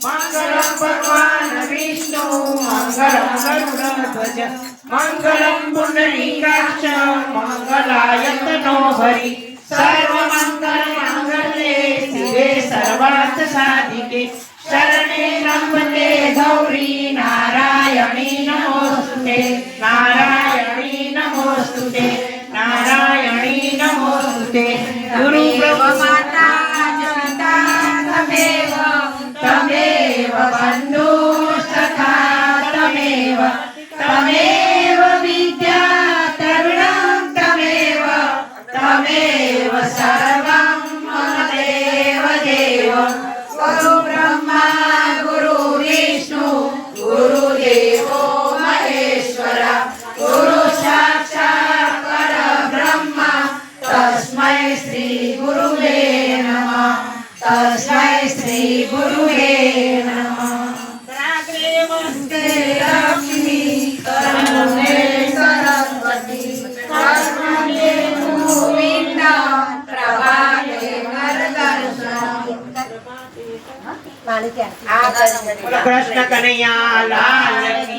मंगलम भगवान विष्णु मंगलम गरुड़ध्वज मंगलम पुंडरीकाक्ष मंगलायतनो हरि सर्वमंगल मांगल्ये शिवे सर्वार्थ साधिके शरणे त्र्यंबके गौरी नारायणी नमोस्तुते नारायणी नमोस्तुते नारायणी नमोस्तुते गुरु ब्रह्मा तमेव बन्धु सखा तमेव तमेव विद्या तरुणं तमेव सर्वं मम देव देव गुरु ब्रह्मा गुरु विष्णु गुरुदेवो महेश्वर गुरु साक्षात् परब्रह्म तस्मै श्री गुरुवे नमः तस्मै श्री गुरुवे नमः लक्ष्मी कर्मणे सरस्वती कर्मणे गोविन्द प्रभाते वरदर्शनम् कृष्ण कन्हैया लाल की